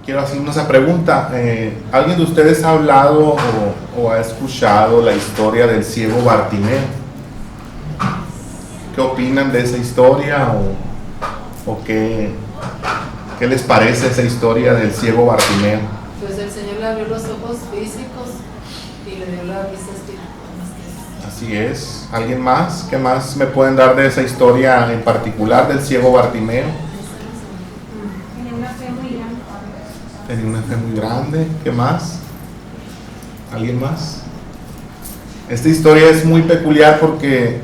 quiero hacernos esa pregunta. ¿Alguien de ustedes ha hablado o ha escuchado la historia del ciego Bartimeo? ¿Qué opinan de esa historia o qué les parece esa historia del ciego Bartimeo? Pues el Señor le abrió los ojos físicos y le dio la vista espiritual. Así es. ¿Alguien más? ¿Qué más me pueden dar de esa historia en particular del ciego Bartimeo? Tenía una fe muy grande. Tenía una fe muy grande. ¿Qué más? ¿Alguien más? Esta historia es muy peculiar porque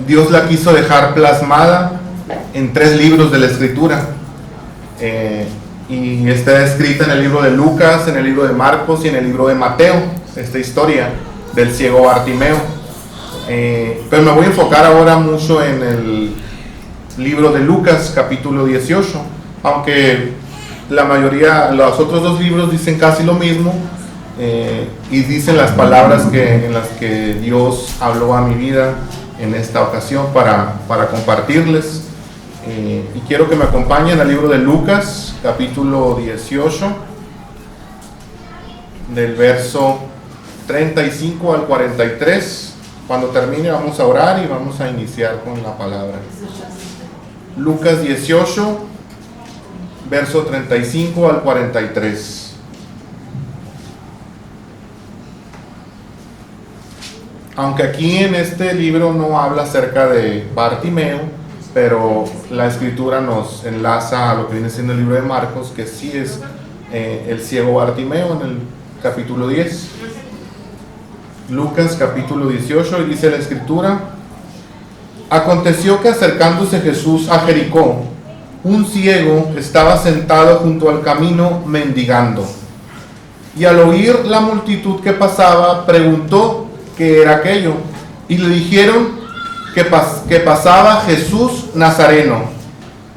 Dios la quiso dejar plasmada en 3 libros de la Escritura. Y está escrita en el libro de Lucas, en el libro de Marcos y en el libro de Mateo, esta historia del ciego Bartimeo. Pero me voy a enfocar ahora mucho en el libro de Lucas, capítulo 18, aunque la mayoría, los otros 2 libros dicen casi lo mismo, y dicen las palabras en las que Dios habló a mi vida en esta ocasión para compartirles. Y quiero que me acompañen al libro de Lucas, capítulo 18, del verso 35 al 43. Cuando termine vamos a orar y vamos a iniciar con la palabra. Lucas 18, verso 35 al 43. Aunque aquí en este libro no habla acerca de Bartimeo, pero la escritura nos enlaza a lo que viene siendo el libro de Marcos, que sí es el ciego Bartimeo en el capítulo 10. Lucas capítulo 18, y dice la escritura: aconteció que acercándose Jesús a Jericó, un ciego estaba sentado junto al camino mendigando, y al oír la multitud que pasaba, preguntó qué era aquello, y le dijeron que pasaba Jesús Nazareno.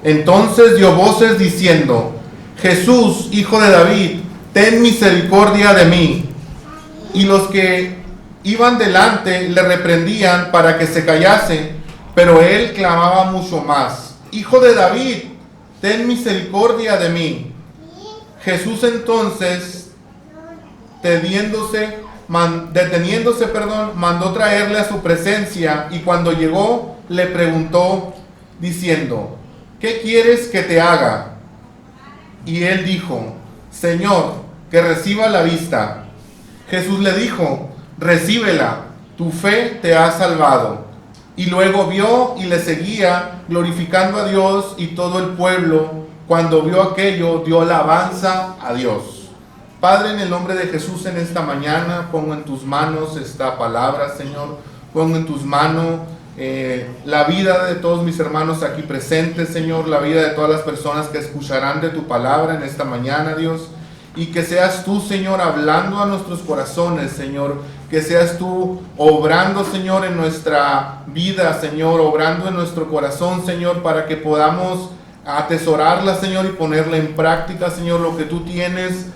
Entonces dio voces diciendo: Jesús, hijo de David, ten misericordia de mí. Y los que iban delante le reprendían para que se callase, pero él clamaba mucho más: Hijo de David, ten misericordia de mí. Jesús entonces, deteniéndose, mandó traerle a su presencia, y cuando llegó le preguntó diciendo: ¿qué quieres que te haga? Y él dijo: Señor, que reciba la vista. Jesús le dijo: recíbela, tu fe te ha salvado. Y luego vio y le seguía, glorificando a Dios, y todo el pueblo, cuando vio aquello, dio alabanza a Dios. Padre, en el nombre de Jesús, en esta mañana pongo en tus manos esta palabra, Señor. Pongo en tus manos la vida de todos mis hermanos aquí presentes, Señor, la vida de todas las personas que escucharán de tu palabra en esta mañana, Dios. Y que seas tú, Señor, hablando a nuestros corazones, Señor. Que seas tú obrando, Señor, en nuestra vida, Señor, obrando en nuestro corazón, Señor, para que podamos atesorarla, Señor, y ponerla en práctica, Señor, lo que tú tienes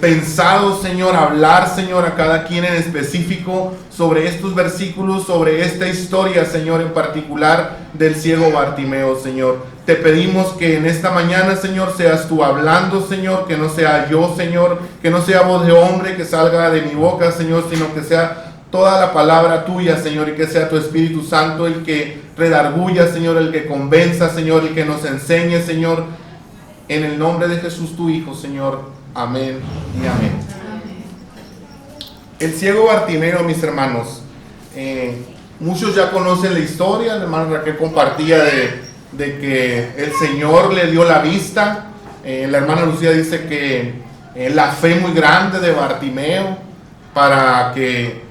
pensado, Señor, hablar, Señor, a cada quien en específico sobre estos versículos, sobre esta historia, Señor, en particular del ciego Bartimeo, Señor. Te pedimos que en esta mañana, Señor, seas tú hablando, Señor, que no sea yo, Señor, que no sea voz de hombre que salga de mi boca, Señor, sino que sea toda la palabra tuya, Señor, y que sea tu Espíritu Santo el que redarguya, Señor, el que convenza, Señor, el que nos enseñe, Señor, en el nombre de Jesús, tu Hijo, Señor. Amén y amén. El ciego Bartimeo, mis hermanos, muchos ya conocen la historia. La hermana Raquel compartía de que el Señor le dio la vista. La hermana Lucía dice que la fe muy grande de Bartimeo para que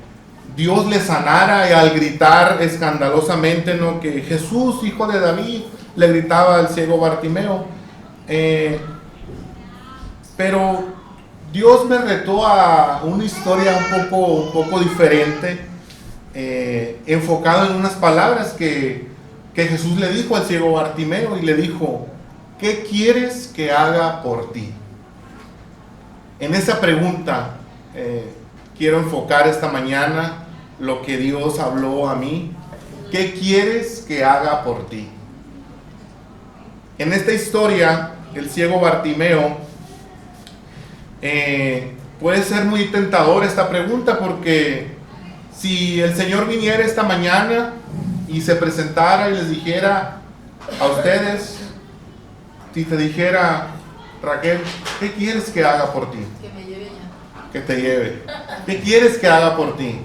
Dios le sanara, y al gritar escandalosamente, ¿no?, que Jesús, hijo de David, le gritaba al ciego Bartimeo. Pero Dios me retó a una historia un poco diferente, enfocado en unas palabras que Jesús le dijo al ciego Bartimeo, y le dijo: ¿qué quieres que haga por ti? En esa pregunta quiero enfocar esta mañana lo que Dios habló a mí. ¿Qué quieres que haga por ti? En esta historia, el ciego Bartimeo Puede ser muy tentador esta pregunta, porque si el Señor viniera esta mañana y se presentara y les dijera a ustedes, si te dijera: Raquel, ¿qué quieres que haga por ti? Que me lleve ya. Que te lleve. ¿Qué quieres que haga por ti?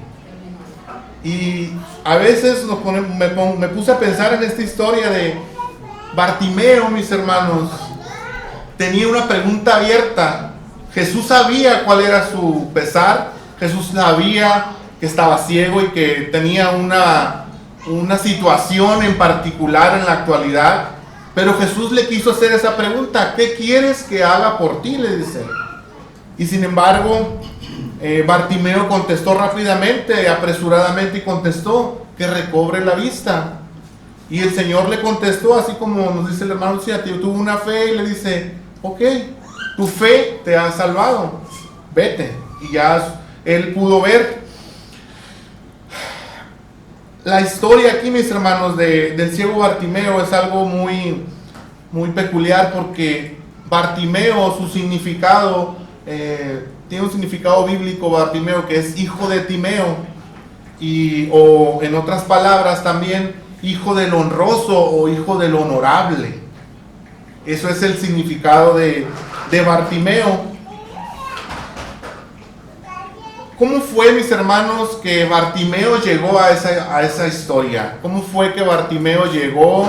Y a veces me puse a pensar en esta historia de Bartimeo, mis hermanos. Tenía una pregunta abierta. Jesús sabía cuál era su pesar. Jesús sabía que estaba ciego y que tenía una situación en particular en la actualidad. Pero Jesús le quiso hacer esa pregunta: ¿qué quieres que haga por ti?, le dice. Y sin embargo, Bartimeo contestó rápidamente, apresuradamente, y contestó: que recobre la vista. Y el Señor le contestó, así como nos dice el hermano Lucía, tuvo una fe y le dice: ok, tu fe te ha salvado, vete. Y ya él pudo ver. La historia aquí, mis hermanos, del ciego Bartimeo es algo muy, muy peculiar, porque Bartimeo, su significado, tiene un significado bíblico, Bartimeo, que es hijo de Timeo, o en otras palabras también, hijo del honroso o hijo del honorable. Eso es el significado de Bartimeo. ¿Cómo fue, mis hermanos, que Bartimeo llegó a esa historia? ¿Cómo fue que Bartimeo llegó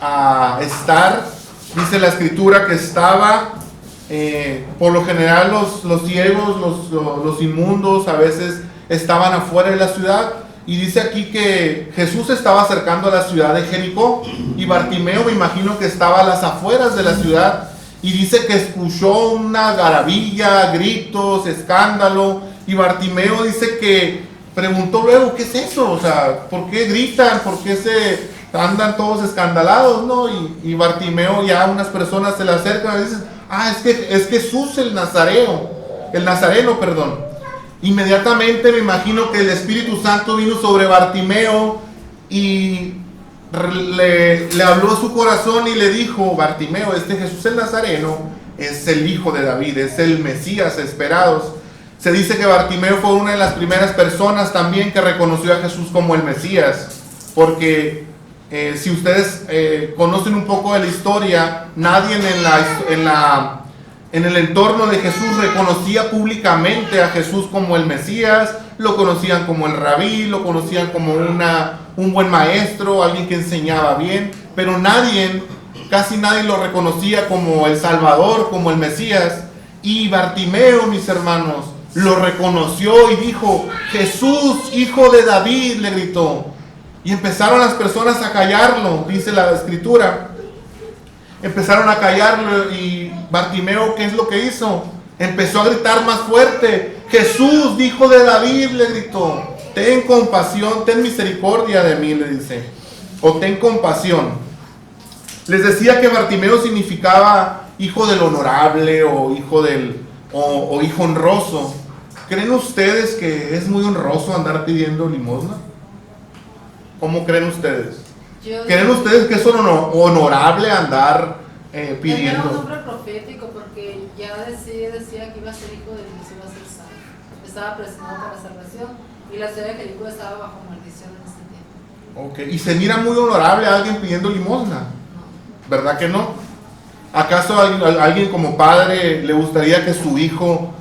a estar? Dice la escritura que estaba, por lo general los ciegos, los inmundos, a veces estaban afuera de la ciudad. Y dice aquí que Jesús se estaba acercando a la ciudad de Jericó, y Bartimeo, me imagino que estaba a las afueras de la ciudad, y dice que escuchó una garavilla, gritos, escándalo. Y Bartimeo dice que preguntó luego: ¿qué es eso? O sea, ¿por qué gritan? ¿Por qué se andan todos escandalados? ¿No? Y Bartimeo, ya unas personas se le acercan y dicen: es Jesús el Nazareno, perdón. Inmediatamente me imagino que el Espíritu Santo vino sobre Bartimeo y le habló a su corazón y le dijo: Bartimeo, Jesús el Nazareno es el Hijo de David, es el Mesías esperado. Se dice que Bartimeo fue una de las primeras personas también que reconoció a Jesús como el Mesías, porque si ustedes conocen un poco de la historia, nadie en el entorno de Jesús reconocía públicamente a Jesús como el Mesías. Lo conocían como el rabí, lo conocían como un buen maestro, alguien que enseñaba bien, pero casi nadie lo reconocía como el Salvador, como el Mesías. Y Bartimeo, mis hermanos, lo reconoció y dijo: Jesús, hijo de David, le gritó. Y empezaron las personas a callarlo, dice la escritura. Empezaron a callarlo, y Bartimeo, ¿qué es lo que hizo? Empezó a gritar más fuerte: Jesús, hijo de David, le gritó. Ten compasión, ten misericordia de mí, le dice. O ten compasión. Les decía que Bartimeo significaba hijo del honorable, o hijo honroso. ¿Creen ustedes que es muy honroso andar pidiendo limosna? ¿Cómo creen ustedes? ¿Creen ustedes que es honorable andar pidiendo? Era un nombre profético, porque ya decía que iba a ser hijo de Dios, iba a ser salvo. Estaba presionado para la salvación, y la ciudad de Jericó estaba bajo maldición en ese tiempo. Ok, ¿y se mira muy honorable a alguien pidiendo limosna? No. ¿Verdad que no? ¿Acaso a alguien como padre le gustaría que su hijo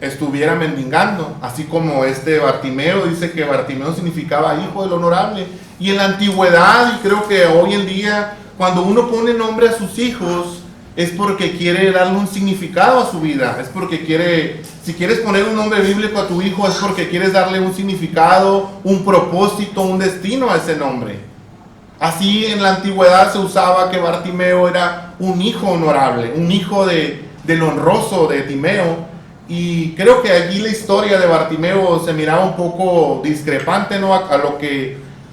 estuviera mendigando? Así como Bartimeo, dice que Bartimeo significaba hijo del honorable. Y en la antigüedad, y creo que hoy en día, cuando uno pone nombre a sus hijos, es porque quiere darle un significado a su vida. Es porque si quieres poner un nombre bíblico a tu hijo, es porque quieres darle un significado, un propósito, un destino a ese nombre. Así en la antigüedad se usaba que Bartimeo era un hijo honorable, un hijo del honroso de Timeo. Y creo que allí la historia de Bartimeo se miraba un poco discrepante, ¿no?, a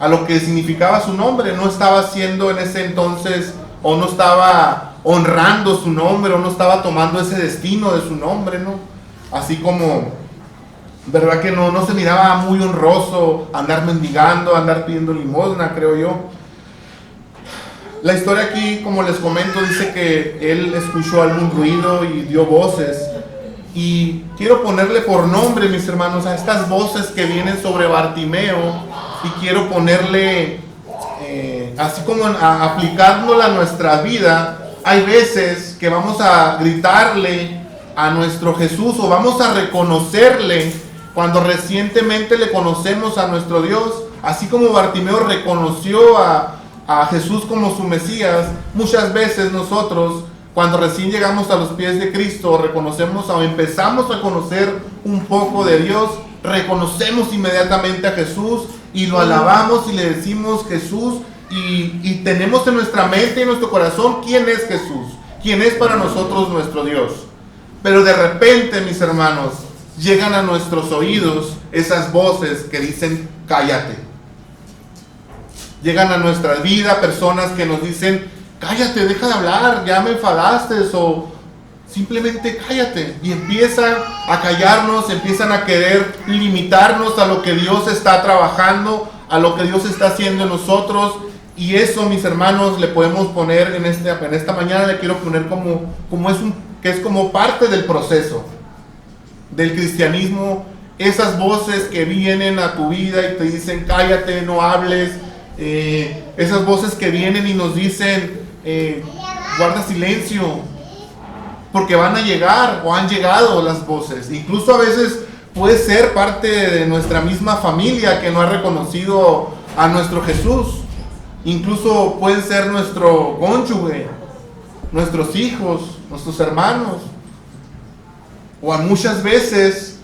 lo que significaba su nombre. No estaba haciendo en ese entonces, o no estaba honrando su nombre, o no estaba tomando ese destino de su nombre, ¿no? Así como, ¿verdad que no se miraba muy honroso andar mendigando, andar pidiendo limosna, creo yo? La historia aquí, como les comento, dice que él escuchó algún ruido y dio voces. Y quiero ponerle por nombre, mis hermanos, a estas voces que vienen sobre Bartimeo, y quiero ponerle, así como aplicándola a nuestra vida. Hay veces que vamos a gritarle a nuestro Jesús, o vamos a reconocerle cuando recientemente le conocemos a nuestro Dios, así como Bartimeo reconoció a Jesús como su Mesías. Muchas veces nosotros, cuando recién llegamos a los pies de Cristo, reconocemos o empezamos a conocer un poco de Dios, reconocemos inmediatamente a Jesús y lo alabamos y le decimos Jesús, y tenemos en nuestra mente y en nuestro corazón quién es Jesús, quién es para nosotros nuestro Dios. Pero de repente, mis hermanos, llegan a nuestros oídos esas voces que dicen cállate. Llegan a nuestra vida personas que nos dicen cállate, deja de hablar, ya me enfadaste, o simplemente cállate. Y empiezan a callarnos, empiezan a querer limitarnos a lo que Dios está trabajando, a lo que Dios está haciendo en nosotros. Y eso, mis hermanos, le podemos poner en esta mañana, le quiero poner que es como parte del proceso del cristianismo. Esas voces que vienen a tu vida y te dicen cállate, no hables. Esas voces que vienen y nos dicen guarda silencio, porque van a llegar o han llegado las voces. Incluso a veces puede ser parte de nuestra misma familia que no ha reconocido a nuestro Jesús. Incluso pueden ser nuestro cónyuge, nuestros hijos, nuestros hermanos. O a muchas veces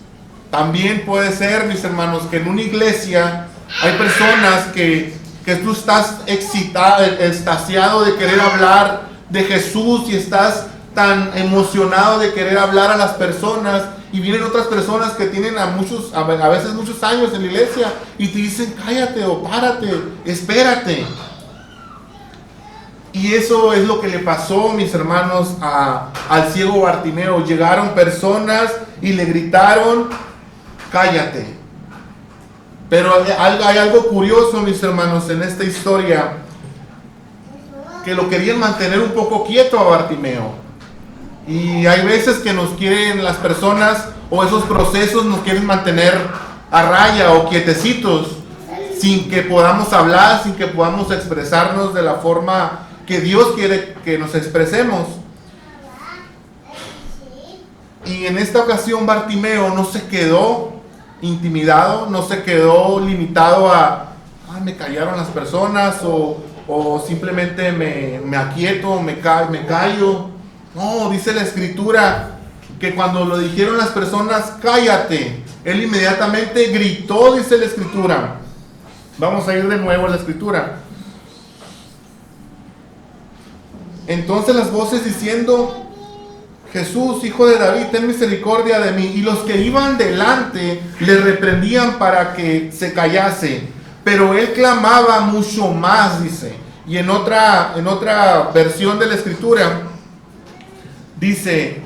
también puede ser, mis hermanos, que en una iglesia hay personas que tú estás excitado, extasiado de querer hablar de Jesús, y estás tan emocionado de querer hablar a las personas, y vienen otras personas que tienen a veces muchos años en la iglesia y te dicen cállate o párate, espérate. Y eso es lo que le pasó, mis hermanos, al ciego Bartimeo. Llegaron personas y le gritaron cállate. Pero hay algo curioso, mis hermanos, en esta historia, que lo querían mantener un poco quieto a Bartimeo. Y hay veces que nos quieren las personas, o esos procesos nos quieren mantener a raya o quietecitos, sin que podamos hablar, sin que podamos expresarnos de la forma que Dios quiere que nos expresemos. Y en esta ocasión Bartimeo no se quedó intimidado, no se quedó limitado a me callaron las personas, o simplemente me aquieto, me callo. No, dice la escritura que cuando lo dijeron las personas cállate, él inmediatamente gritó, dice la escritura. Vamos a ir de nuevo a la escritura. Entonces las voces diciendo Jesús, hijo de David, ten misericordia de mí. Y los que iban delante le reprendían para que se callase, pero él clamaba mucho más, dice. Y en otra versión de la escritura dice,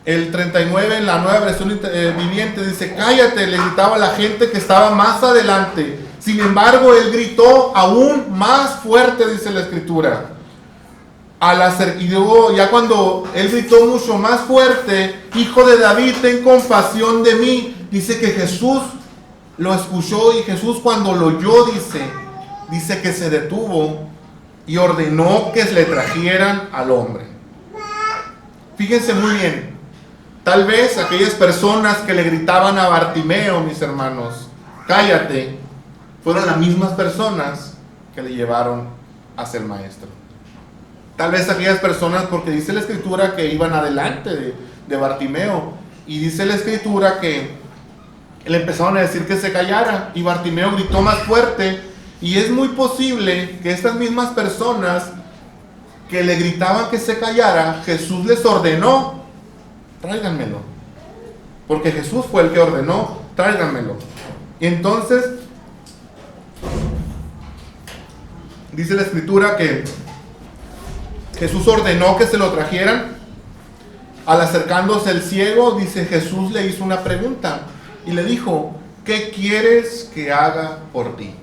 el 39 en la nueva versión viviente, dice cállate, le gritaba a la gente que estaba más adelante. Sin embargo, él gritó aún más fuerte, dice la escritura. Y luego, ya cuando él gritó mucho más fuerte, hijo de David, ten compasión de mí, dice que Jesús lo escuchó, y Jesús cuando lo oyó, dice que se detuvo y ordenó que le trajeran al hombre. Fíjense muy bien, tal vez aquellas personas que le gritaban a Bartimeo, mis hermanos, cállate, fueron las mismas personas que le llevaron hacia el maestro. Tal vez aquellas personas, porque dice la escritura que iban adelante de Bartimeo, y dice la escritura que le empezaron a decir que se callara, y Bartimeo gritó más fuerte. Y es muy posible que estas mismas personas que le gritaban que se callara, Jesús les ordenó, tráiganmelo, porque Jesús fue el que ordenó, tráiganmelo. Y entonces dice la escritura que Jesús ordenó que se lo trajeran. Al acercándose el ciego, dice, Jesús le hizo una pregunta y le dijo, ¿qué quieres que haga por ti?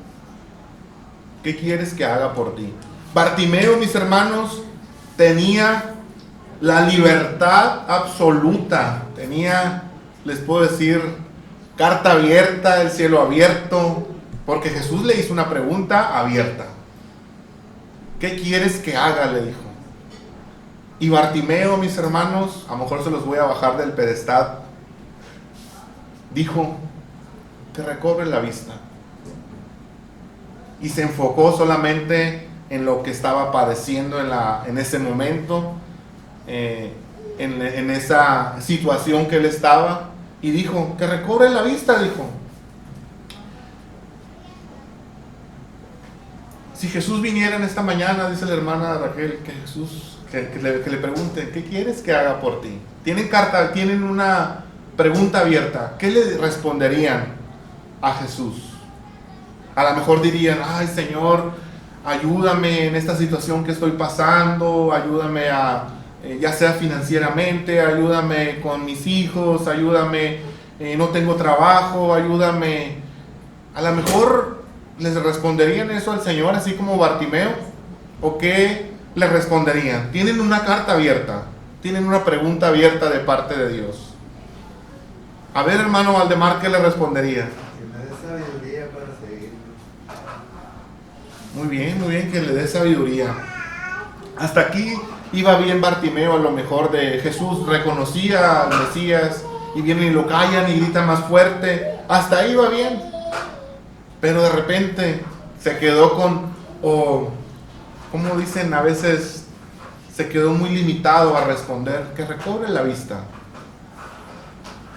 ¿Qué quieres que haga por ti? Bartimeo, mis hermanos, tenía la libertad absoluta. Tenía, les puedo decir, carta abierta, el cielo abierto, porque Jesús le hizo una pregunta abierta. ¿Qué quieres que haga?, le dijo. Y Bartimeo, mis hermanos, a lo mejor se los voy a bajar del pedestal, dijo que recobre la vista. Y se enfocó solamente en lo que estaba padeciendo en ese momento, en esa situación que él estaba, y dijo que recobre la vista, dijo. Si Jesús viniera en esta mañana, dice la hermana Raquel, que Jesús, que le pregunte, ¿qué quieres que haga por ti? Tienen una pregunta abierta. ¿Qué le responderían a Jesús? A lo mejor dirían, ay Señor, ayúdame en esta situación que estoy pasando, ayúdame ya sea financieramente, ayúdame con mis hijos, ayúdame, no tengo trabajo, ayúdame. A lo mejor les responderían eso al Señor, así como Bartimeo. ¿O qué le responderían? Tienen una carta abierta, tienen una pregunta abierta de parte de Dios. A ver, hermano Valdemar, ¿qué le respondería? Que me dé sabiduría para seguir. Muy bien, que le dé sabiduría. Hasta aquí iba bien Bartimeo, a lo mejor de Jesús, reconocía al Mesías, y vienen y lo callan y gritan más fuerte. Hasta ahí iba bien. Pero de repente se quedó como dicen a veces, se quedó muy limitado a responder, que recobre la vista.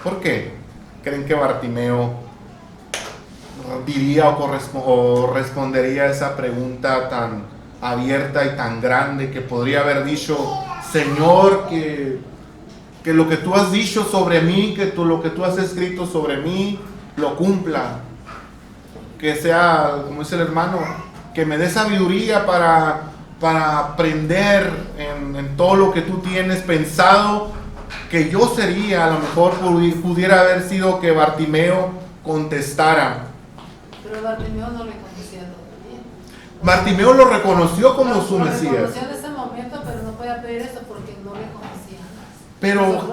¿Por qué creen que Bartimeo diría o respondería a esa pregunta tan abierta y tan grande, que podría haber dicho, Señor, que lo que tú has dicho sobre mí, lo que tú has escrito sobre mí, lo cumpla? Que sea, como dice el hermano, que me dé sabiduría para aprender en todo lo que tú tienes pensado, que yo sería. A lo mejor pudiera haber sido que Bartimeo contestara. Pero Bartimeo no le conocía todavía. Bartimeo lo reconoció como su Mesías. Lo reconoció en ese momento, pero no podía pedir eso porque no le conocía. Pero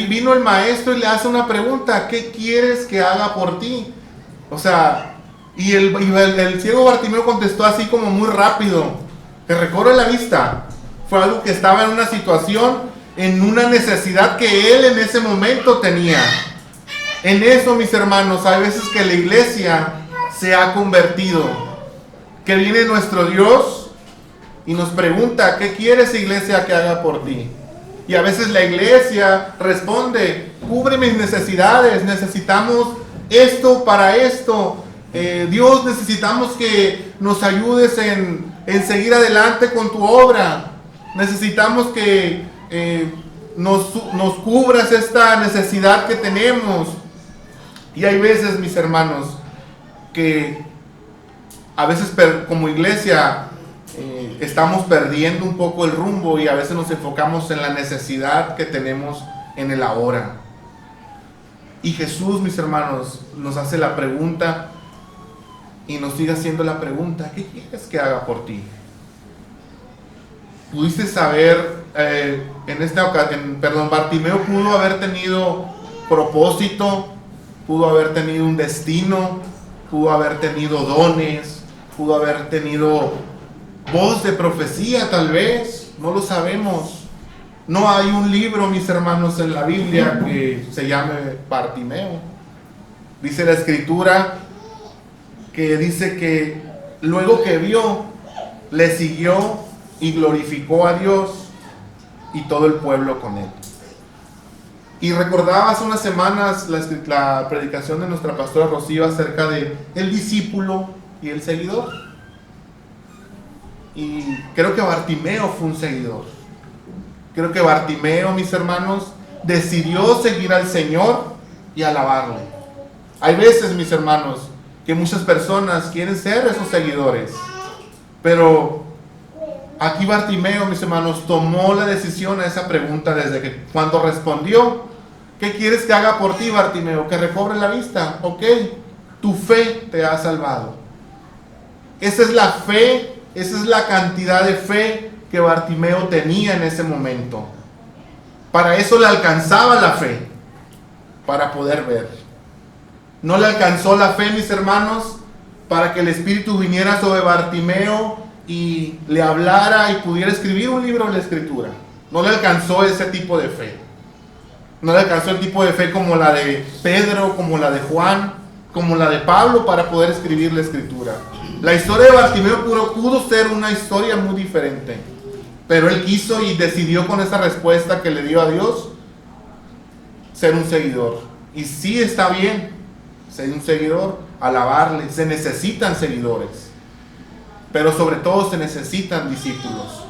vino el maestro y le hace una pregunta, ¿qué quieres que haga por ti? O sea, y el ciego Bartimeo contestó así como muy rápido, que recobre la vista. Fue algo que estaba en una situación, en una necesidad que él en ese momento tenía. En eso, mis hermanos, hay veces que la iglesia se ha convertido, que viene nuestro Dios y nos pregunta, ¿qué quieres, iglesia, que haga por ti? Y a veces la iglesia responde, cubre mis necesidades, necesitamos esto para esto. Dios, necesitamos que nos ayudes en seguir adelante con tu obra. Necesitamos que nos cubras esta necesidad que tenemos. Y hay veces, mis hermanos, que a veces como iglesia estamos perdiendo un poco el rumbo y a veces nos enfocamos en la necesidad que tenemos en el ahora. Y Jesús, mis hermanos, nos hace la pregunta y nos sigue haciendo la pregunta, ¿qué quieres que haga por ti? Pudiste saber, en esta ocasión, Bartimeo pudo haber tenido propósito, pudo haber tenido un destino, pudo haber tenido dones, pudo haber tenido voz de profecía, tal vez, no lo sabemos. No hay un libro, mis hermanos, en la Biblia que se llame Bartimeo. Dice la Escritura que dice que luego que vio, le siguió y glorificó a Dios y todo el pueblo con él. Y recordaba hace unas semanas la predicación de nuestra pastora Rocío acerca de el discípulo y el seguidor. Y creo que Bartimeo fue un seguidor. Creo que Bartimeo, mis hermanos, decidió seguir al Señor y alabarle. Hay veces, mis hermanos, que muchas personas quieren ser esos seguidores. Pero aquí Bartimeo, mis hermanos, tomó la decisión a esa pregunta desde que cuando respondió, ¿qué quieres que haga por ti, Bartimeo? Que recobre la vista. Ok, tu fe te ha salvado. Esa es la fe, esa es la cantidad de fe que Bartimeo tenía en ese momento. Para eso le alcanzaba la fe, para poder ver. No le alcanzó la fe, mis hermanos, para que el Espíritu viniera sobre Bartimeo y le hablara y pudiera escribir un libro de la Escritura. No le alcanzó ese tipo de fe. No le alcanzó el tipo de fe como la de Pedro, como la de Juan, como la de Pablo para poder escribir la Escritura. La historia de Bartimeo pudo ser una historia muy diferente, pero él quiso y decidió con esa respuesta que le dio a Dios ser un seguidor. Y sí está bien ser un seguidor, alabarle. Se necesitan seguidores, pero sobre todo se necesitan discípulos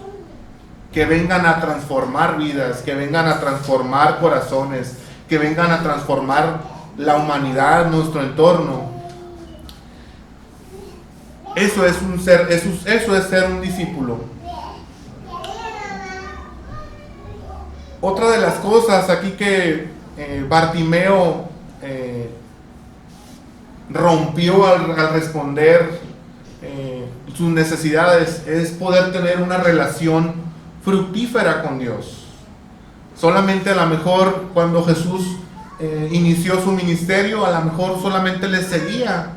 que vengan a transformar vidas, que vengan a transformar corazones, que vengan a transformar la humanidad, nuestro entorno. Eso es ser un discípulo. Otra de las cosas aquí que Bartimeo rompió al responder sus necesidades es poder tener una relación fructífera con Dios. Solamente a lo mejor cuando Jesús inició su ministerio, a lo mejor solamente le seguía,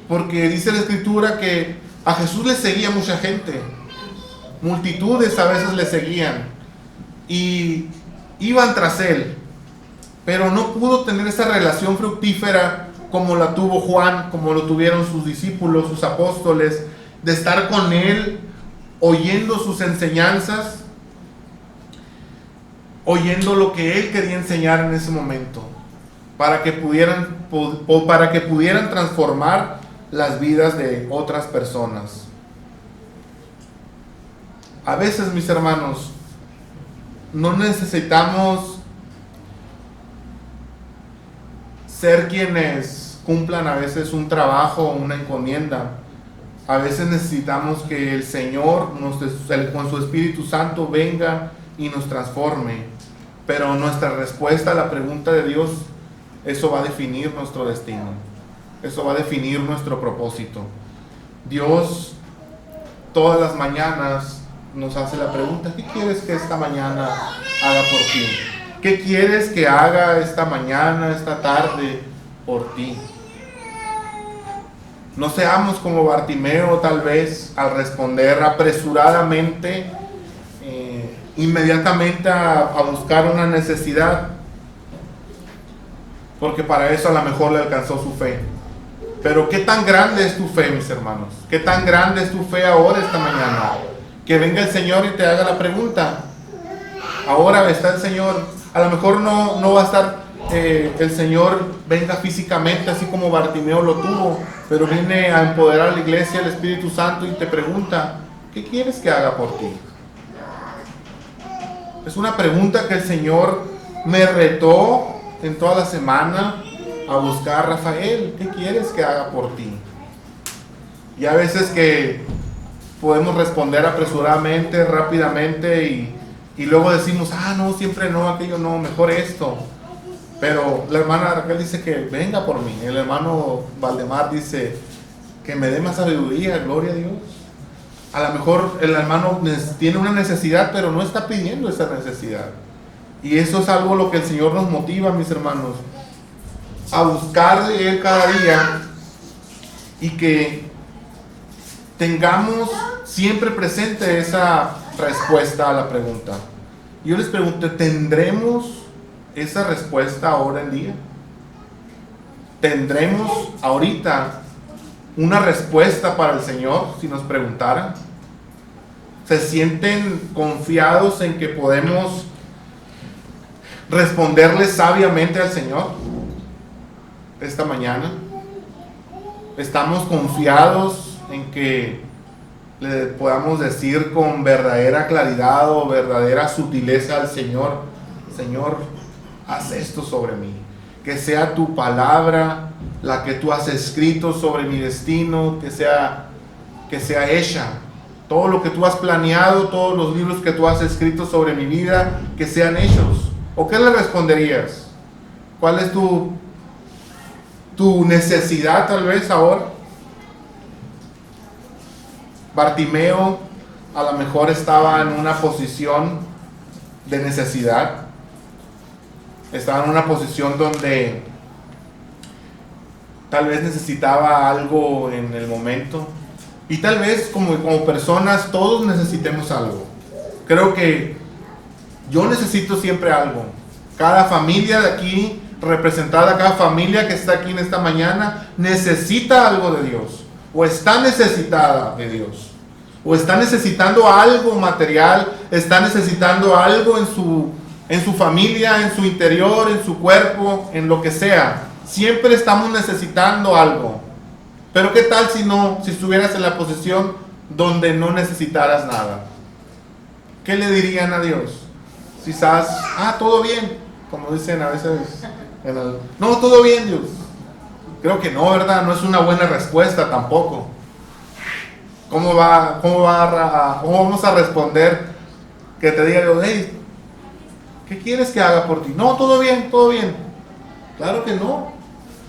porque dice la Escritura que a Jesús le seguía mucha gente, multitudes a veces le seguían y iban tras él, pero no pudo tener esa relación fructífera como la tuvo Juan, como lo tuvieron sus discípulos, sus apóstoles, de estar con él, oyendo sus enseñanzas, oyendo lo que él quería enseñar en ese momento, para que pudieran transformar las vidas de otras personas. A veces, mis hermanos, no necesitamos ser quienes cumplan a veces un trabajo o una encomienda. A veces necesitamos que el Señor con su Espíritu Santo venga y nos transforme. Pero nuestra respuesta a la pregunta de Dios, eso va a definir nuestro destino. Eso va a definir nuestro propósito. Dios todas las mañanas nos hace la pregunta: ¿qué quieres que esta mañana haga por ti? ¿Qué quieres que haga esta mañana, esta tarde por ti? No seamos como Bartimeo, tal vez, al responder apresuradamente, inmediatamente a buscar una necesidad, porque para eso a lo mejor le alcanzó su fe. Pero ¿qué tan grande es tu fe, mis hermanos? ¿Qué tan grande es tu fe ahora, esta mañana? Que venga el Señor y te haga la pregunta. Ahora está el Señor. A lo mejor no va a estar el Señor, venga físicamente, así como Bartimeo lo tuvo, pero viene a empoderar a la iglesia, el Espíritu Santo, y te pregunta: ¿qué quieres que haga por ti? Es una pregunta que el Señor me retó en toda la semana a buscar. Rafael, ¿qué quieres que haga por ti? Y a veces que podemos responder apresuradamente, rápidamente, y luego decimos: no, siempre no, aquello no, mejor esto. Pero la hermana Raquel dice que venga por mí. El hermano Valdemar dice que me dé más sabiduría, gloria a Dios. A lo mejor el hermano tiene una necesidad, pero no está pidiendo esa necesidad. Y eso es algo lo que el Señor nos motiva, mis hermanos, a buscar de Él cada día, y que tengamos siempre presente esa respuesta a la pregunta. Yo les pregunto: ¿tendremos esa respuesta ahora en día? ¿Tendremos ahorita una respuesta para el Señor si nos preguntaran? ¿Se sienten confiados en que podemos responderle sabiamente al Señor esta mañana? ¿Estamos confiados en que le podamos decir con verdadera claridad o verdadera sutileza al Señor: Señor, haz esto sobre mí? Que sea tu palabra la que tú has escrito sobre mi destino, que sea hecha. Todo lo que tú has planeado, todos los libros que tú has escrito sobre mi vida, que sean hechos. ¿O qué le responderías? ¿Cuál es tu necesidad tal vez ahora? Bartimeo a lo mejor estaba en una posición de necesidad, estaba en una posición donde tal vez necesitaba algo en el momento, y tal vez como personas todos necesitemos algo. Creo que yo necesito siempre algo. Cada familia de aquí representada, cada familia que está aquí en esta mañana necesita algo de Dios, o está necesitada de Dios, o está necesitando algo material, está necesitando algo en su familia, en su interior, en su cuerpo, en lo que sea. Siempre estamos necesitando algo. Pero ¿qué tal si estuvieras en la posición donde no necesitaras nada? ¿Qué le dirían a Dios? Si estás, todo bien, como dicen a veces, no, todo bien, Dios. Creo que no, ¿verdad? No es una buena respuesta tampoco. ¿Cómo vamos a responder que te diga Dios, hey, ¿qué quieres que haga por ti? No, todo bien, todo bien. Claro que no.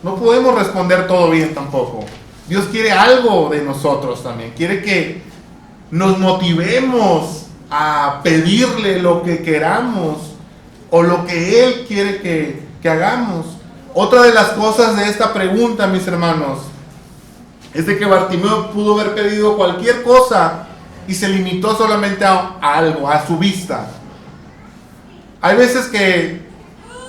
No podemos responder todo bien tampoco. Dios quiere algo de nosotros también. Quiere que nos motivemos a pedirle lo que queramos o lo que Él quiere que hagamos. Otra de las cosas de esta pregunta, mis hermanos, es de que Bartimeo pudo haber pedido cualquier cosa y se limitó solamente a algo, a su vista. Hay veces que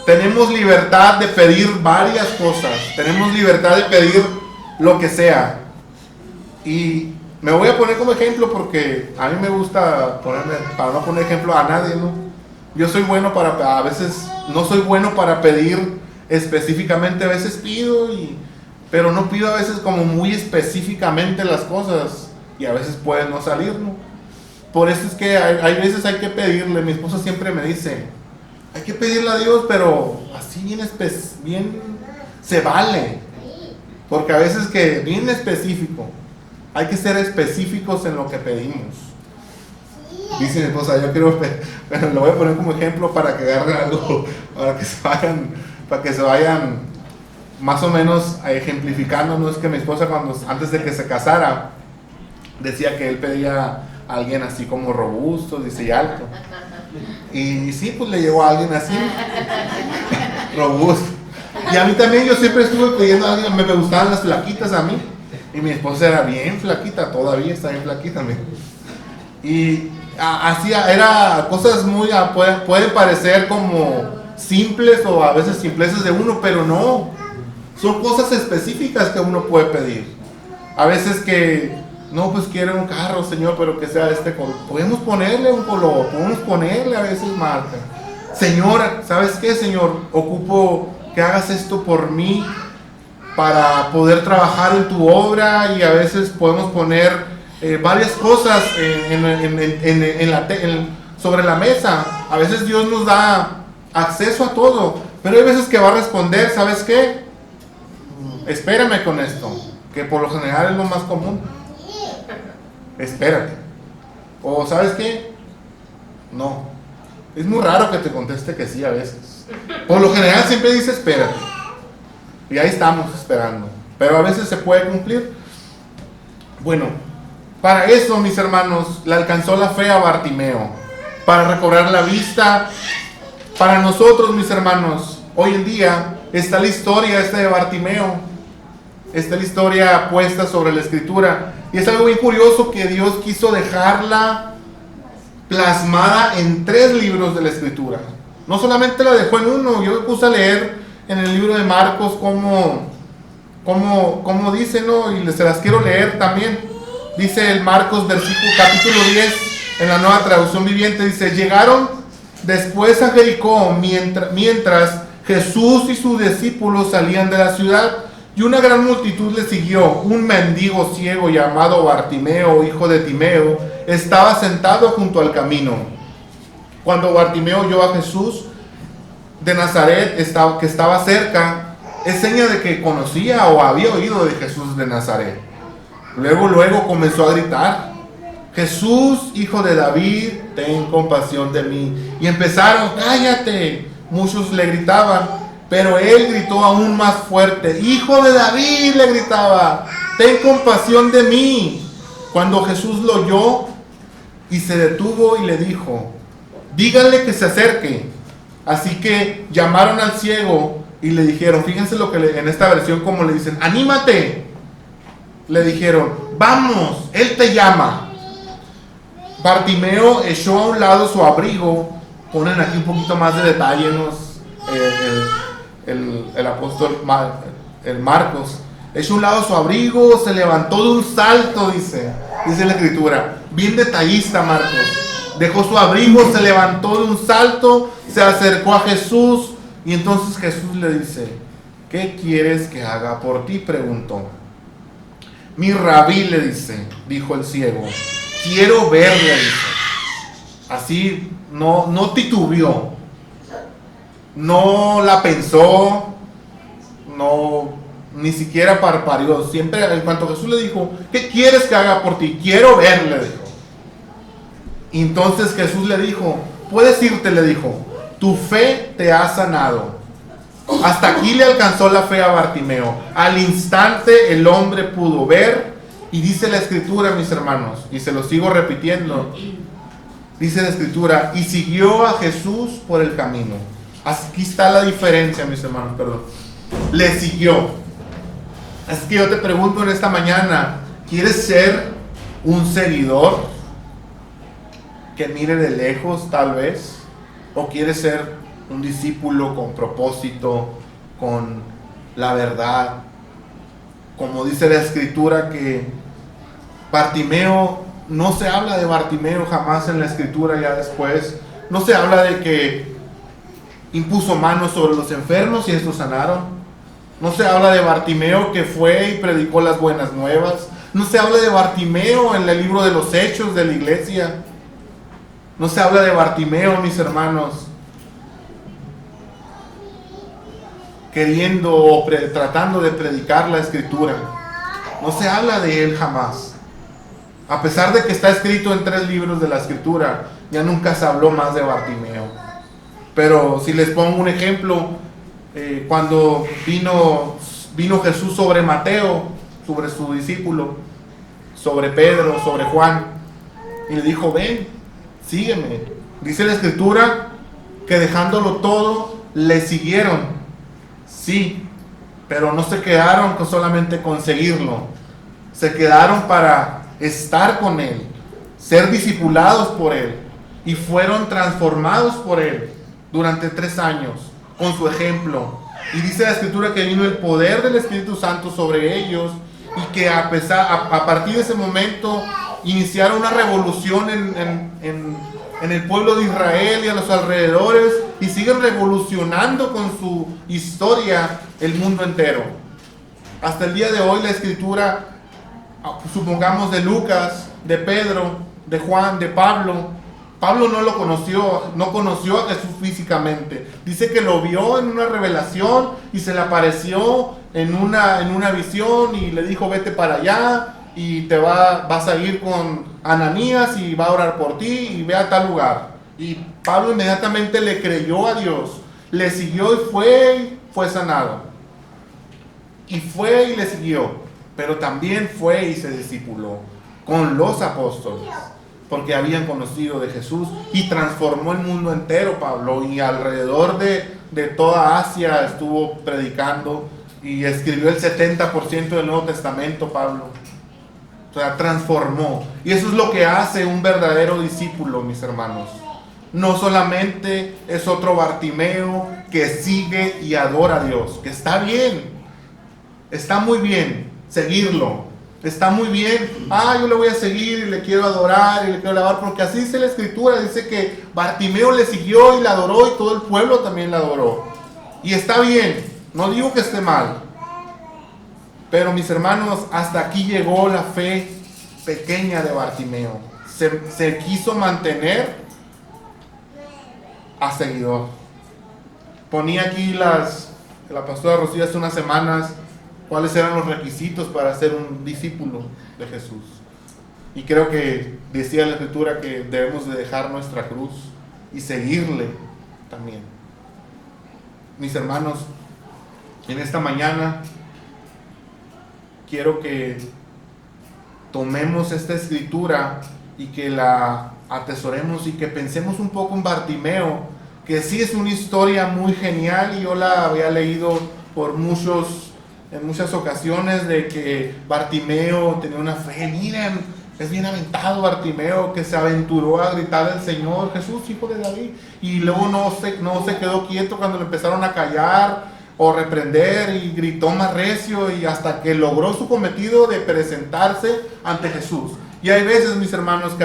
tenemos libertad de pedir varias cosas, tenemos libertad de pedir lo que sea. Y me voy a poner como ejemplo porque a mí me gusta ponerme, para no poner ejemplo a nadie, ¿no? Yo soy bueno a veces no soy bueno para pedir específicamente, a veces pido, pero no pido a veces como muy específicamente las cosas y a veces puede no salir, ¿no? Por eso es que hay veces hay que pedirle. Mi esposa siempre me dice, hay que pedirle a Dios, pero así bien se vale, porque a veces que bien específico, hay que ser específicos en lo que pedimos. Dice mi esposa, yo quiero, pero lo voy a poner como ejemplo para que agarren algo, para que se vayan más o menos ejemplificando. No es que mi esposa antes de que se casara decía que él pedía a alguien así como robusto, dice, y alto. Y sí, pues le llegó a alguien así, robusto. Y a mí también, yo siempre estuve pidiendo a alguien, me gustaban las flaquitas a mí. Y mi esposa era bien flaquita, todavía está bien flaquita. Y así era cosas muy, pueden parecer como simples o a veces simpleces de uno, pero no. Son cosas específicas que uno puede pedir. A veces que, no, pues quiero un carro, Señor, pero que sea este color. Podemos ponerle un color, podemos ponerle a veces marca. Señor, ¿sabes qué, Señor? Ocupo que hagas esto por mí para poder trabajar en tu obra, y a veces podemos poner varias cosas sobre la mesa. A veces Dios nos da acceso a todo, pero hay veces que va a responder, ¿sabes qué? Espérame con esto, que por lo general es lo más común. Espérate. O ¿sabes qué? No. Es muy raro que te conteste que sí a veces. Por lo general siempre dice espérate. Y ahí estamos esperando. Pero a veces se puede cumplir. Bueno, para eso, mis hermanos, le alcanzó la fe a Bartimeo, para recobrar la vista. Para nosotros, mis hermanos, hoy en día está la historia de Bartimeo. Está la historia puesta sobre la escritura. Y es algo bien curioso que Dios quiso dejarla plasmada en 3 libros de la escritura. No solamente la dejó en uno. Yo me puse a leer en el libro de Marcos cómo dice, ¿no? Y se las quiero leer también. Dice el Marcos capítulo 10 en la Nueva Traducción Viviente, dice: llegaron después a Jericó mientras Jesús y sus discípulos salían de la ciudad, y una gran multitud le siguió. Un mendigo ciego llamado Bartimeo, hijo de Timeo, estaba sentado junto al camino. Cuando Bartimeo oyó a Jesús de Nazaret que estaba cerca, es seña de que conocía o había oído de Jesús de Nazaret. Luego comenzó a gritar: Jesús, hijo de David, ten compasión de mí. Y empezaron: cállate. Muchos le gritaban, pero él gritó aún más fuerte: Hijo de David, le gritaba, ten compasión de mí. Cuando Jesús lo oyó, y se detuvo y le dijo: díganle que se acerque. Así que llamaron al ciego y le dijeron, fíjense lo que en esta versión como le dicen: anímate. Le dijeron: vamos, él te llama. Bartimeo echó a un lado su abrigo. Ponen aquí un poquito más de detalle el apóstol el Marcos. Echó a un lado su abrigo, se levantó de un salto, dice la escritura. Bien detallista Marcos. Dejó su abrigo, se levantó de un salto, se acercó a Jesús, y entonces Jesús le dice: ¿qué quieres que haga por ti?, preguntó. Mi rabí, le dijo el ciego, quiero verle, dice. Así no titubeó, no la pensó, ni siquiera parpadeó. Siempre, en cuanto Jesús le dijo: ¿qué quieres que haga por ti? Quiero verle, dijo. Y entonces Jesús le dijo: puedes irte, le dijo, tu fe te ha sanado. Hasta aquí le alcanzó la fe a Bartimeo. Al instante el hombre pudo ver, y dice la escritura, mis hermanos, y se lo sigo repitiendo, dice la escritura, y siguió a Jesús por el camino. Aquí está la diferencia, mis hermanos, perdón. Le siguió. Así que yo te pregunto en esta mañana: ¿quieres ser un seguidor que mire de lejos, tal vez? ¿O quieres ser un discípulo con propósito, con la verdad? Como dice la escritura que Bartimeo, no se habla de Bartimeo jamás en la escritura ya después. No se habla de que impuso manos sobre los enfermos y estos sanaron. No se habla de Bartimeo que fue y predicó las buenas nuevas. No se habla de Bartimeo en el libro de los Hechos de la iglesia. No se habla de Bartimeo, mis hermanos, queriendo o tratando de predicar la escritura. No se habla de él jamás. A pesar de que está escrito en 3 libros de la escritura, ya nunca se habló más de Bartimeo. Pero si les pongo un ejemplo, cuando vino Jesús sobre Mateo, sobre su discípulo, sobre Pedro, sobre Juan, y le dijo: ven, sígueme. Dice la escritura que dejándolo todo, le siguieron. Sí, pero no se quedaron solamente con seguirlo. Se quedaron para estar con él, ser discipulados por él, y fueron transformados por él durante 3 años con su ejemplo. Y dice la escritura que vino el poder del Espíritu Santo sobre ellos, y que a partir de ese momento iniciaron una revolución en el pueblo de Israel y a los alrededores, y siguen revolucionando con su historia el mundo entero. Hasta el día de hoy la escritura, supongamos de Lucas, de Pedro, de Juan, de Pablo no lo conoció, no conoció a Jesús físicamente. Dice que lo vio en una revelación y se le apareció en una visión y le dijo: vete para allá y vas a ir con Ananías y va a orar por ti y ve a tal lugar. Y Pablo inmediatamente le creyó a Dios, le siguió y fue sanado. Y fue y le siguió, pero también fue y se discipuló con los apóstoles, porque habían conocido de Jesús, y transformó el mundo entero Pablo, y alrededor de toda Asia estuvo predicando, y escribió el 70% del Nuevo Testamento Pablo. O sea, transformó. Y eso es lo que hace un verdadero discípulo, mis hermanos. No solamente es otro Bartimeo que sigue y adora a Dios, que está bien, está muy bien seguirlo, está muy bien. Yo le voy a seguir y le quiero adorar y le quiero alabar, porque así dice la escritura. Dice que Bartimeo le siguió y la adoró, y todo el pueblo también la adoró. Y está bien, no digo que esté mal, pero mis hermanos, hasta aquí llegó la fe pequeña de Bartimeo. Se quiso mantener a seguidor. Ponía aquí la pastora Rocío hace unas semanas cuáles eran los requisitos para ser un discípulo de Jesús. Y creo que decía la escritura que debemos de dejar nuestra cruz y seguirle también. Mis hermanos, en esta mañana quiero que tomemos esta escritura y que la atesoremos y que pensemos un poco en Bartimeo, que sí es una historia muy genial, y yo la había leído en muchas ocasiones, de que Bartimeo tenía una fe. Miren, es bien aventado Bartimeo, que se aventuró a gritar al Señor: Jesús, hijo de David, y luego no se quedó quieto cuando le empezaron a callar o reprender, y gritó más recio, y hasta que logró su cometido de presentarse ante Jesús. Y hay veces, mis hermanos, que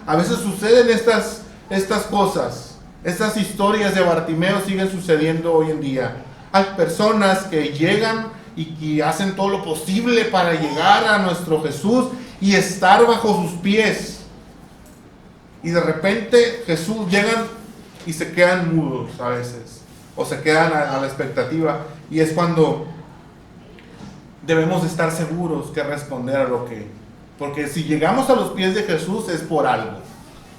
a veces suceden estas cosas, estas historias de Bartimeo siguen sucediendo hoy en día. Hay personas que llegan y que hacen todo lo posible para llegar a nuestro Jesús y estar bajo sus pies, y de repente Jesús llegan y se quedan mudos a veces, o se quedan a la expectativa, y es cuando debemos estar seguros que responder a porque si llegamos a los pies de Jesús es por algo.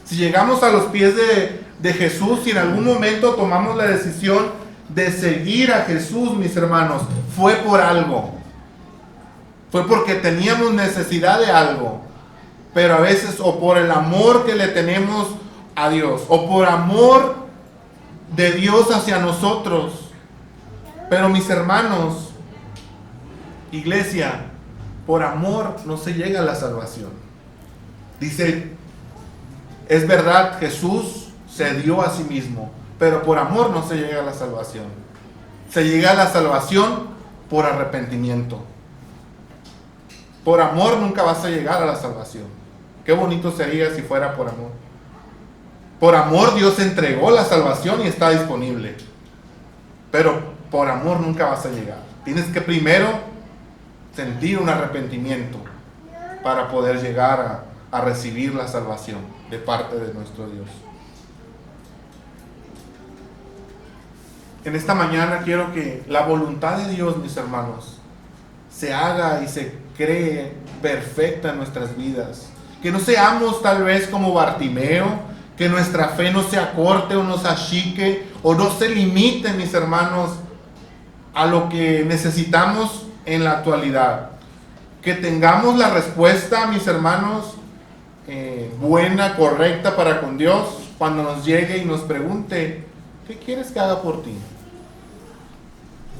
Si llegamos a los pies de Jesús, y en algún momento tomamos la decisión de seguir a Jesús, mis hermanos, fue por algo. Fue porque teníamos necesidad de algo. Pero a veces, o por el amor que le tenemos a Dios, o por amor de Dios hacia nosotros. Pero, mis hermanos, iglesia, por amor no se llega a la salvación. Dice, es verdad, Jesús se dio a sí mismo, pero por amor no se llega a la salvación. Se llega a la salvación por arrepentimiento. Por amor nunca vas a llegar a la salvación. Qué bonito sería si fuera por amor. Por amor Dios entregó la salvación y está disponible. Pero por amor nunca vas a llegar. Tienes que primero sentir un arrepentimiento para poder llegar a recibir la salvación de parte de nuestro Dios. En esta mañana quiero que la voluntad de Dios, mis hermanos, se haga y se cree perfecta en nuestras vidas. Que no seamos tal vez como Bartimeo, que nuestra fe no se acorte o nos achique o no se limite, mis hermanos, a lo que necesitamos en la actualidad. Que tengamos la respuesta, mis hermanos, buena, correcta para con Dios, cuando nos llegue y nos pregunte: ¿qué quieres que haga por ti?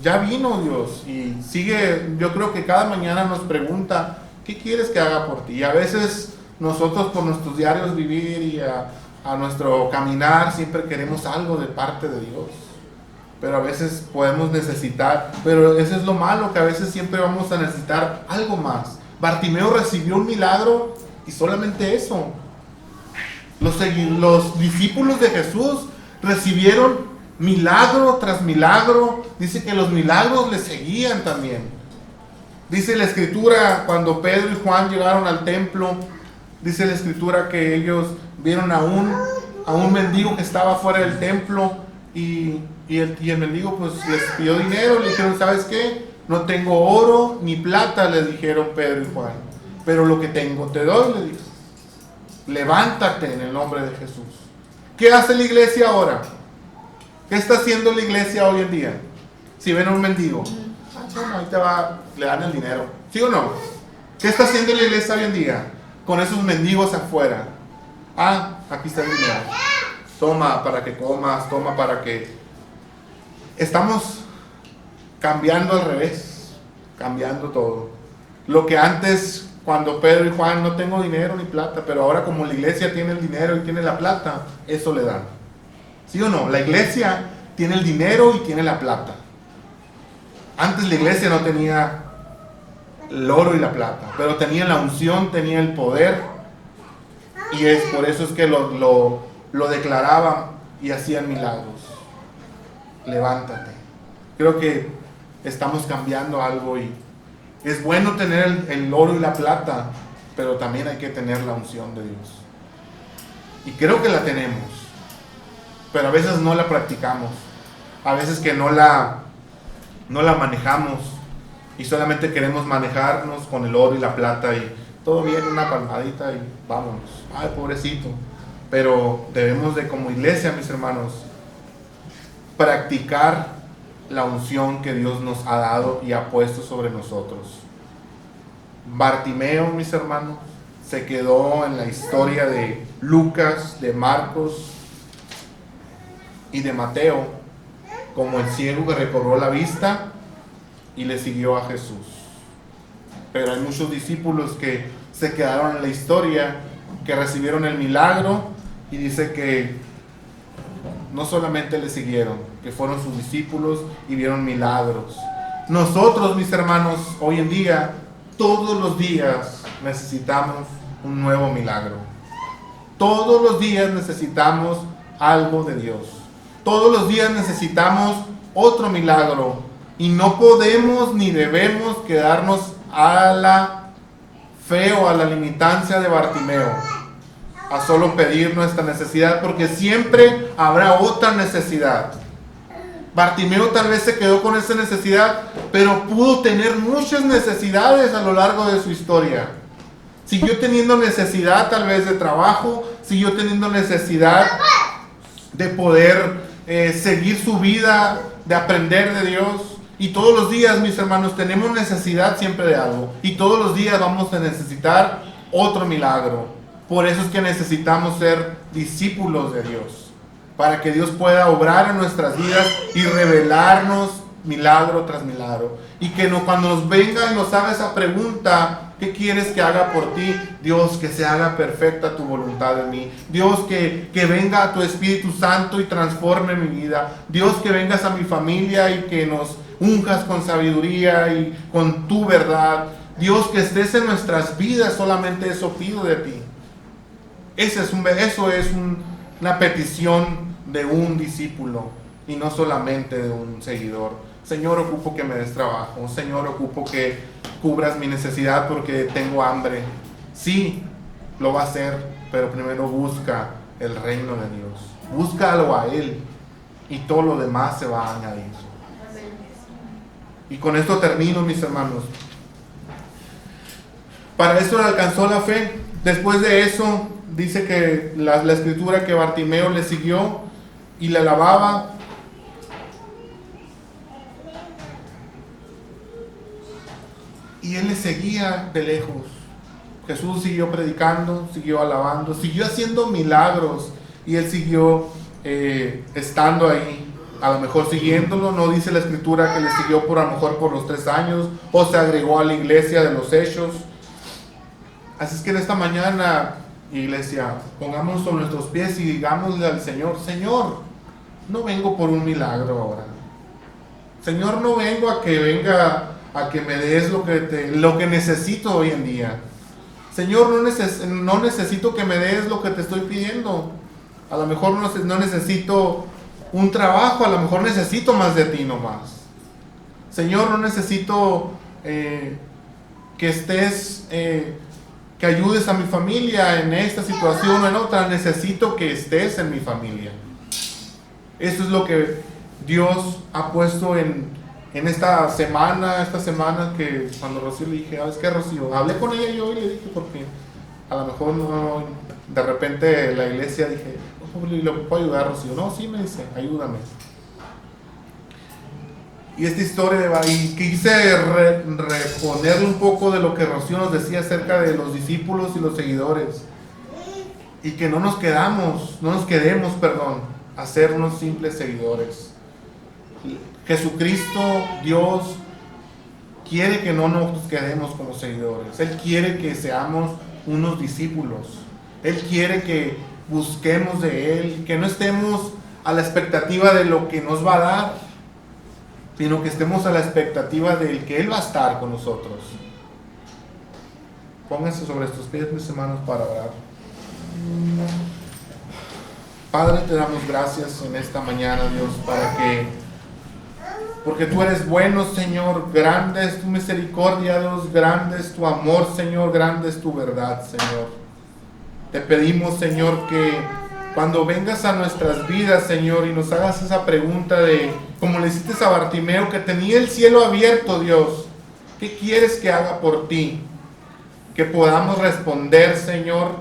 Ya vino Dios y sigue. Yo creo que cada mañana nos pregunta: ¿qué quieres que haga por ti? Y a veces nosotros, por nuestros diarios vivir y a nuestro caminar, siempre queremos algo de parte de Dios. Pero a veces podemos necesitar, pero eso es lo malo, que a veces siempre vamos a necesitar algo más. Bartimeo recibió un milagro y solamente eso. Los discípulos de Jesús recibieron milagro tras milagro. Dice que los milagros le seguían también. Dice la Escritura, cuando Pedro y Juan llegaron al templo, dice la Escritura que ellos vieron a un mendigo que estaba fuera del templo, y el mendigo pues les pidió dinero. Le dijeron: ¿sabes qué? No tengo oro ni plata, les dijeron Pedro y Juan, pero lo que tengo te doy, le dijo. Levántate en el nombre de Jesús. ¿Qué hace la iglesia ahora? ¿Qué está haciendo la iglesia hoy en día? Si ven a un mendigo, bueno, ahí te va, le dan el dinero, ¿sí o no? ¿Qué está haciendo la iglesia hoy en día con esos mendigos afuera? Aquí está el dinero, toma para que comas, toma para que... Estamos cambiando al revés, cambiando todo. Lo que antes, cuando Pedro y Juan: no tengo dinero ni plata, pero ahora como la iglesia tiene el dinero y tiene la plata, eso le dan. ¿Sí o no? La iglesia tiene el dinero y tiene la plata. Antes la iglesia no tenía el oro y la plata, pero tenía la unción, tenía el poder, y es por eso es que lo declaraban y hacían milagros. Levántate. Creo que estamos cambiando algo, y es bueno tener el oro y la plata, pero también hay que tener la unción de Dios. Y creo que la tenemos, pero a veces no la practicamos. A veces que no la manejamos, y solamente queremos manejarnos con el oro y la plata, y todo bien, una palmadita y vámonos. Ay, pobrecito. Pero debemos de, como iglesia, mis hermanos, practicar la unción que Dios nos ha dado y ha puesto sobre nosotros. Bartimeo, mis hermanos, se quedó en la historia de Lucas, de Marcos y de Mateo, como el ciego que recobró la vista y le siguió a Jesús. Pero hay muchos discípulos que se quedaron en la historia, que recibieron el milagro, y dice que no solamente le siguieron, que fueron sus discípulos y vieron milagros. Nosotros, mis hermanos, hoy en día, todos los días necesitamos un nuevo milagro. Todos los días necesitamos algo de Dios. Todos los días necesitamos otro milagro. Y no podemos ni debemos quedarnos a la fe o a la limitancia de Bartimeo, a solo pedir nuestra necesidad, porque siempre habrá otra necesidad. Bartimeo tal vez se quedó con esa necesidad, pero pudo tener muchas necesidades a lo largo de su historia. Siguió teniendo necesidad tal vez de trabajo, siguió teniendo necesidad de poder seguir su vida, de aprender de Dios. Y todos los días, mis hermanos, tenemos necesidad siempre de algo. Y todos los días vamos a necesitar otro milagro. Por eso es que necesitamos ser discípulos de Dios, para que Dios pueda obrar en nuestras vidas y revelarnos milagro tras milagro. Y que cuando nos venga y nos haga esa pregunta, ¿qué quieres que haga por ti? Dios, que se haga perfecta tu voluntad en mí. Dios, que venga a tu Espíritu Santo y transforme mi vida. Dios, que vengas a mi familia y que nos unjas con sabiduría y con tu verdad. Dios, que estés en nuestras vidas, solamente eso pido de ti. Eso es una petición de un discípulo y no solamente de un seguidor. Señor, ocupo que me des trabajo. Señor, ocupo que cubras mi necesidad porque tengo hambre. Sí, lo va a hacer, pero primero busca el reino de Dios. Búscalo a Él y todo lo demás se va a añadir. Y con esto termino, mis hermanos. Para esto le alcanzó la fe. Después de eso, dice que la escritura que Bartimeo le siguió y le alababa. Y él le seguía de lejos. Jesús siguió predicando, siguió alabando, siguió haciendo milagros. Y él siguió estando ahí. A lo mejor siguiéndolo, no dice la escritura que le siguió a lo mejor por los 3 años, o se agregó a la iglesia de los Hechos. Así es que en esta mañana, iglesia, pongámonos sobre nuestros pies y digámosle al Señor: Señor, no vengo por un milagro ahora. Señor, no vengo a que me des lo que necesito hoy en día. Señor, no necesito que me des lo que te estoy pidiendo. A lo mejor no necesito un trabajo, a lo mejor necesito más de ti nomás. Señor, no necesito que estés, que ayudes a mi familia en esta situación o en otra. Necesito que estés en mi familia. Eso es lo que Dios ha puesto en esta semana que cuando Rocío le dije: ¿sabes qué, Rocío? Hablé con ella yo y le dije, porque a lo mejor no, de repente la iglesia dije: ¿le puedo ayudar a Rocío? No, sí, me dice, ayúdame. Y esta historia y quise reponerle un poco de lo que Rocío nos decía acerca de los discípulos y los seguidores, y que no nos quedemos a ser unos simples seguidores. Jesucristo, Dios, quiere que no nos quedemos como seguidores. Él quiere que seamos unos discípulos. Él quiere que busquemos de Él, que no estemos a la expectativa de lo que nos va a dar, sino que estemos a la expectativa de que Él va a estar con nosotros. Pónganse sobre estos pies, mis hermanos, para orar. Padre, te damos gracias en esta mañana, Dios, porque tú eres bueno, Señor. Grande es tu misericordia, Dios. Grande es tu amor, Señor. Grande es tu verdad, Señor. Te pedimos, Señor, que cuando vengas a nuestras vidas, Señor, y nos hagas esa pregunta de, como le hiciste a Bartimeo, que tenía el cielo abierto, Dios, ¿qué quieres que haga por ti? Que podamos responder, Señor,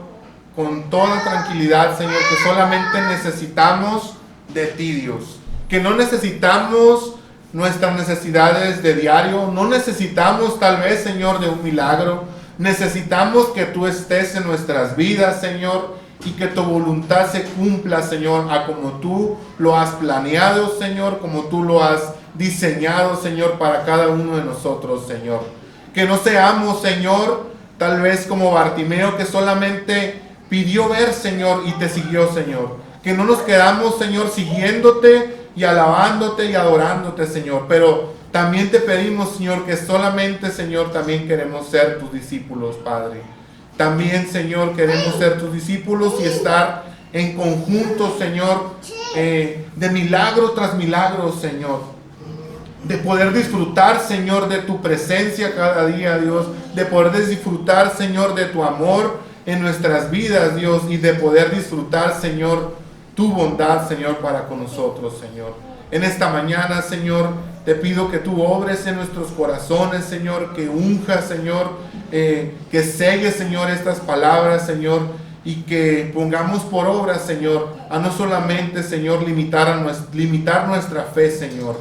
con toda tranquilidad, Señor, que solamente necesitamos de ti, Dios. Que no necesitamos nuestras necesidades de diario, no necesitamos tal vez, Señor, de un milagro. Necesitamos que tú estés en nuestras vidas, Señor, y que tu voluntad se cumpla, Señor, a como tú lo has planeado, Señor, como tú lo has diseñado, Señor, para cada uno de nosotros, Señor. Que no seamos, Señor, tal vez como Bartimeo, que solamente pidió ver, Señor, y te siguió, Señor. Que no nos quedamos, Señor, siguiéndote y alabándote y adorándote, Señor. Pero también te pedimos, Señor, que solamente, Señor, también queremos ser tus discípulos, Padre. También, Señor, queremos ser tus discípulos y estar en conjunto, Señor, de milagro tras milagro, Señor. De poder disfrutar, Señor, de tu presencia cada día, Dios. De poder disfrutar, Señor, de tu amor en nuestras vidas, Dios. Y de poder disfrutar, Señor, tu bondad, Señor, para con nosotros, Señor. En esta mañana, Señor, te pido que tú obres en nuestros corazones, Señor, que unjas, Señor, que selles, Señor, estas palabras, Señor, y que pongamos por obra, Señor, a no solamente, Señor, limitar nuestra fe, Señor,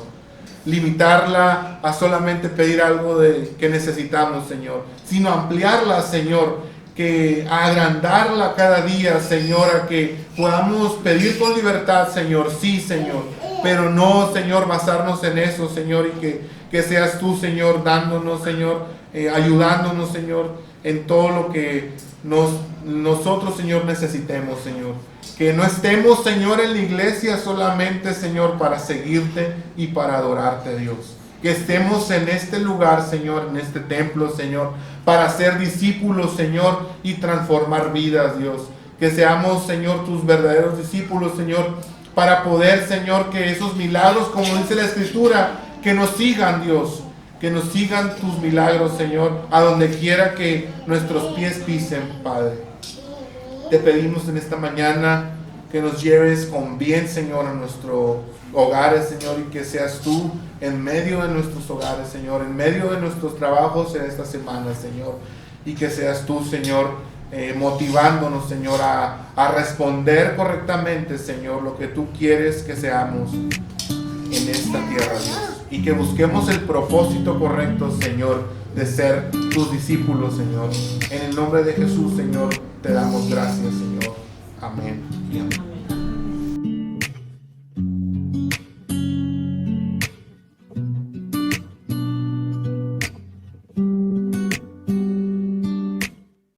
limitarla a solamente pedir algo que necesitamos, Señor, sino ampliarla, Señor, que agrandarla cada día, Señor, a que podamos pedir con libertad, Señor, sí, Señor, pero no, Señor, basarnos en eso, Señor, y que seas tú, Señor, dándonos, Señor, ayudándonos, Señor, en todo lo que nosotros, Señor, necesitemos, Señor. Que no estemos, Señor, en la iglesia solamente, Señor, para seguirte y para adorarte, Dios. Que estemos en este lugar, Señor, en este templo, Señor, para ser discípulos, Señor, y transformar vidas, Dios. Que seamos, Señor, tus verdaderos discípulos, Señor, para poder, Señor, que esos milagros, como dice la Escritura, que nos sigan, Dios. Que nos sigan tus milagros, Señor, a donde quiera que nuestros pies pisen, Padre. Te pedimos en esta mañana que nos lleves con bien, Señor, a nuestros hogares, Señor, y que seas tú en medio de nuestros hogares, Señor, en medio de nuestros trabajos en esta semana, Señor, y que seas tú, Señor, motivándonos, Señor, a responder correctamente, Señor, lo que tú quieres que seamos en esta tierra, Dios, y que busquemos el propósito correcto, Señor, de ser tus discípulos, Señor. En el nombre de Jesús, Señor, te damos gracias, Señor. Amén y amén.